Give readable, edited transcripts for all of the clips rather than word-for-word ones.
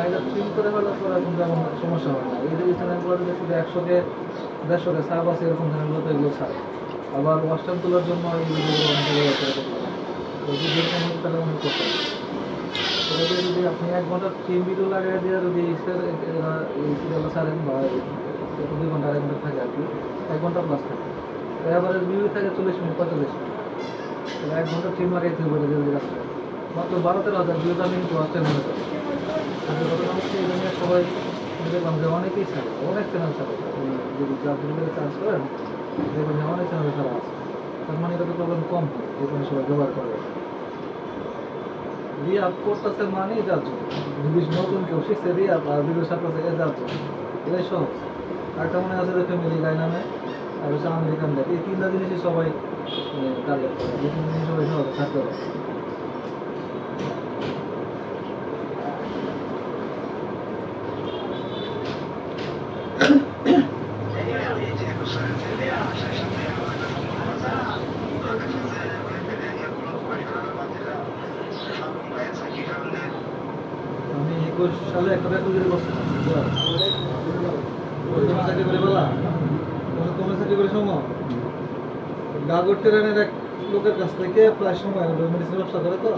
এটা ট্রিম করে হলে পরে এখন তেমন সমস্যা হয় না। এই যে চ্যানেলগুলো যদি শুধু 100-কে 150-কে সাব আছে এরকম চ্যানেলগুলো তো এগুলো ছাড়ে। আবার ওয়াশটাইম তোলার জন্য এই ভিডিওগুলো অনেক জায়গায় করে করতে পারে। তো যদি যেরকম হতো তাহলে অনেক করতে পারে। তবে যদি আপনি 1 ঘন্টার টিম ভিডিও লাগাই দিয়ে যদি এই সিরিয়ালটা ছাড়েন বা 2 ঘন্টা 1 ঘন্টা থাকে আর কি, 1 ঘন্টা প্লাস থাকে। তো এভারেজ ভিউ থাকে 40 মিনিট 45 মিনিট। তাহলে 1 ঘন্টা টিম লাগাইতে হবে যদি কাজ করে। মাত্র 12-13 হাজার ভিউজ আমি কিন্তু ওয়াশটাইম মনে করি। কিন্তু ঘটনা হচ্ছে এটা নিয়ে সবাই দেখলাম যে অনেকেই ছাড়ে, অনেক চ্যানেল ছাড়ে। যদি চাকরিগুলোকে চার্জ করেন দেখবেন যে অনেক চ্যানেল ছাড়া আছে। তার মানে এটা তো প্রবলেম কম হয়, যে কোনো সবাই ব্যবহার করে। রিয়াপ করতেছে মানে যার জন্য, যদি নতুন কেউ শিখছে রিয়াপ আর ভিডিও সারতেছে যার জন্য, এটাই সহজ। আরেকটা মনে আছে যে ফ্যামিলি গাই নামে, আর হচ্ছে আমেরিকান গাই, এই 3টা জিনিসই সবাই টার্গেট করে, এই 3 জিনিস সবাই সহজে ছাড়তে পারে। আমি 21 সালে একটা চাকরি করছিলাম, তোমার চাকরি করে বলা তোমার চাকরি করে সময় গাগর ট্রেনের এক লোকের কাছ থেকে প্রায় সময় মেডিসিন ব্যবসা করে, তো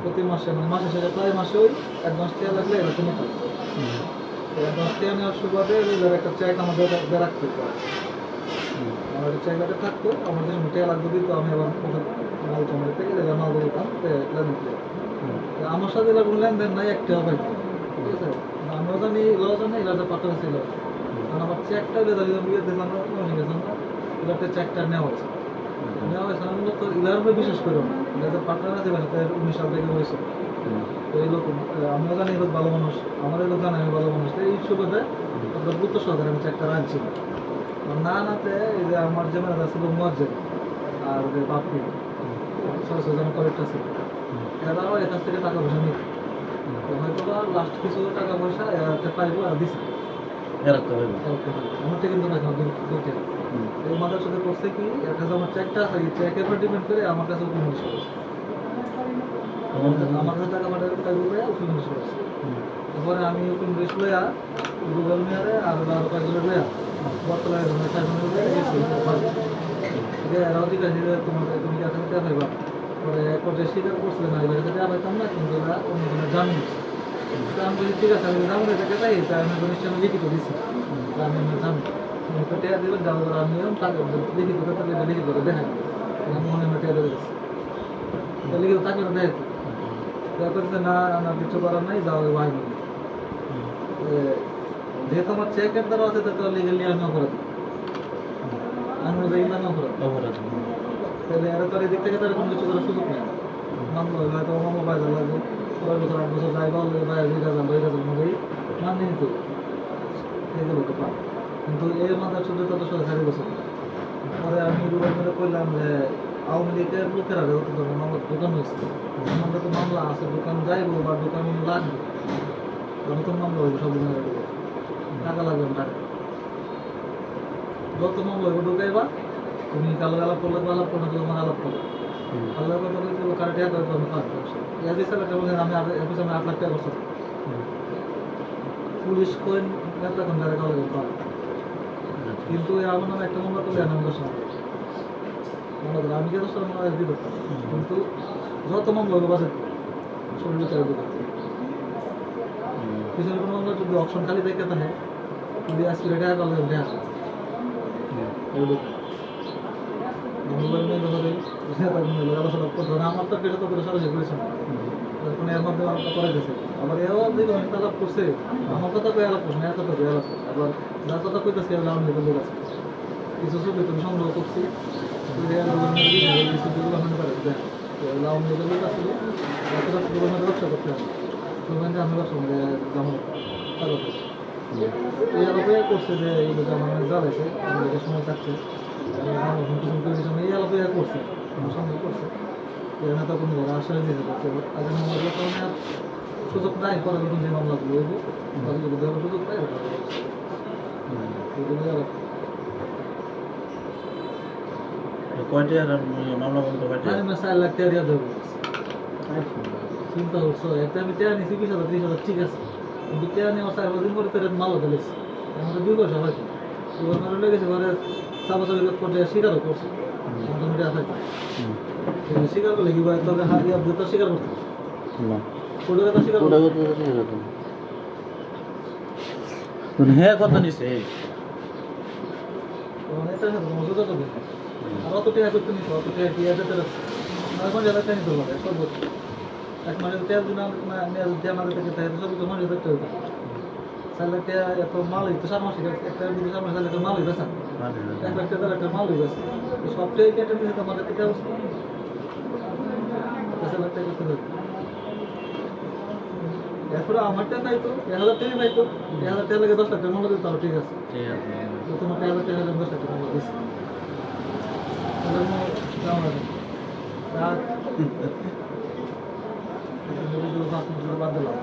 প্রতি মাসে মানে মাসে শেষে প্রায় মাসে ওই অ্যাডভান্স টাকা লাগলে এরকম নিতে হবে। অ্যাডভান্স টাকা নেওয়ার সুবাদে ওইটার একটা চেক আমাদের রাখতে হতো। আমার একটা চেক একটা থাকতো, আমার যে টাকা লাগবে দিত, আমি আবার মাল কোম্পানি থেকে মাল দিতাম আমার সাথে এরকম লেনদেন নাই, একটা পাইতো। ঠিক আছে, আমিও জানি লস জানি এলাকা পাঠানো ছিল, কারণ আমার চেকটা বিয়ে দিলাম না, এটাতে চেকটা নেওয়া হয়েছে। নেওয়া হয়েছে আমি মূলত ইলার উপরে বিশ্বাস করো না, এটা পাঠানো আছে 19 সাল থেকে হয়েছে। তো এই লোক আমিও জানি এই লোক ভালো মানুষ, আমার এই লোক জানে আমি ভালো মানুষ, এই সুবাদে আপনার গুরুত্ব সহকারে আমি চেকটা রাখছি না নাতে। এই যে আমার যে ম্যানেজার ছিল মুয়াজ্জেম আর যে বাপি সরস্বতী আমার কলেজটা ছিল, এরাও এর কাছ থেকে টাকা পয়সা নিত। হয়তো বা লাস্ট কিছু টাকা পয়সা পাইবো আর দিচ্ছে আমার থেকে কিন্তু রাখা দুইটা। এই মাদার সাথে করছে কি, এর কাছে আমার চেকটা আছে, চেকের উপর ডিপেন্ড করে আমার কাছে ওপেন ইউজ করেছে, আমার কাছে টাকা পাঠাবে ওপেন ইউজ করেছে। তারপরে আমি ওপেন ইউজ লইয়া গুগল মেয়ারে আর আরো কয়েকগুলো লইয়া বর্তমানে এরাও ঠিক আছে যে তোমাকে তুমি কাছে টাকা পাইবা। পরে পর্যায়ে স্বীকার করছিল না, এবার টাকা পাইতাম না, কিন্তু এরা অন্যজনের জামিন দিচ্ছে। আমি বলি ঠিক আছে, আমি জামিন টাকা পাই, তাই আমি নিশ্চয় লিখিত দিচ্ছি, আমি জামিন টাকা দেবেন যাওয়া করে আমি টাকা লিখিত করতে লিখিত করে দেখাই আমি মনে হয় টাকা দেবে লিখিত থাকলে না দেখাইতো। তারপরে না আমার কিছু করার নাই, যাওয়া ভাই যেহেতু আমার চেকের দ্বারা আছে তো লিগালি আমি অপরাধ, আমি ইমান অপরাধ। তাহলে এরা তো এদিক থেকে তার কোনো কিছু করার সুযোগ নেই। মামলা হইলে হয়তো মামলা বাইরে লাগবে, 6 বছর 8 বছর যাই বললে বাইরে 2,000 মধ্যেই মানিয়ে নিত, এগুলো তো পায়। কিন্তু এর মাথার শুধু তত 4 বছর। পরে আমি রুবাই করে কইলাম যে আওয়ামী লীগের লোকেরা আমার দোকান হয়েছে, আমাদের তো মামলা আছে, দোকান যাইবো বা দোকান লাগবে, নতুন মামলা হইব, সব টাকা লাগবে না, টাকা যত মামলা হইব ঢুকাইবা, তুমি কালো আলাপ করলে আলাপ করো, তোমার আলাপ করো আলাদা কথা বলতে কারো টাকা করে আমি পাঁচ আমি 8 লাখ টাকা করছি। পুলিশ কয়েন এখন গাড়ি কালো পাবে, কিন্তু আমার নামে একটা মামলা করলে আমি 10 লাখ মামলা আমি 10 লাখ মামলা দিতে পারতাম, কিন্তু যত মামলা হইব বাজেট শরীরে টাকা দিতে পিছনে কোনো মামলা যদি অপশন খালি দেখে থাকে, যদি আজকে টাকা কালো দেখা আমার তো পেশা তো করে সরাসরি করেছে না, এর মধ্যে করা গেছে। আবার এও দিকে অনেক আলাপ করছে, আমার কথা কয়ে আলাপ করছে না, এর কথা কয়ে আলাপ করছে। আবার যার কথা কইতেছে আমার লোক আছে, কিছু ছবি তুমি সংগ্রহ করছি, ব্যবসা করতে হবে, আমি ব্যবসা করে জামা এই আলাপে করছে যে এই আমার জ্বালাইছে, আমাদের সময় থাকছে এই আলাপে করছে, আমার সঙ্গে করছে নেতা কোনো ঘরে আসলে দিতে পারছে। আগে মামলাগুলোর কারণে আর সুযোগ নাই, পরে যখন যে মামলাগুলো হইব তাদের যদি সুযোগ পাই মামলা বন্ধ হয় 4 লাখ টাকা দিয়ে দেবো। চিন্তা করছো, একটা আমি টাকা নিচ্ছি 20,000 30,000 ঠিক আছে, বিকে নিয়ে আমার 4-5 দিন পরে তোর মালও দিলেছে আমাদের 2 পয়সা হয়তো 2 পয়সা মারলে গেছে ঘরে চাপাচাপি করতে স্বীকারও করছে মোটামুটি আছে স্বীকার করলে কি ভাই তোকে হাত দিয়ে তো স্বীকার করতে না কোটি কথা স্বীকার ওটা করতে করতে এরকম তুমি হ্যাঁ কত নিছে এটার সাথে তোমার যোগাযোগ হবে আর অত টাকা করতে নিতে অত টাকা দিয়ে যেতে রাখছে 9,000 টাকা নিতে পারে সর্বোচ্চ এক মাসে তেল দিন যে আমাদের থেকে তাই সব তো 9,000 টাকা হতো তাহলে এত মাল হইতো 4 মাসে একটা দিন 4 মাসে একটা মাল হইবে এক লাখ টাকার একটা মাল হইবে সব টাকা কেটে নিতে তোমাদের থেকে অবস্থা 10 লাখ টাকা করতে হবে এরপরে আমারটা পাইতো 1,000 টাকা পাইতো 1,000 টাকা লাগে 10 লাখ টাকা মাল দিতে তাও ঠিক আছে ঠিক আছে তো তোমার 1,000 টাকা 10 লাখ টাকা মাল দিচ্ছে তাহলে কেমন হবে আর বাদ দিলাম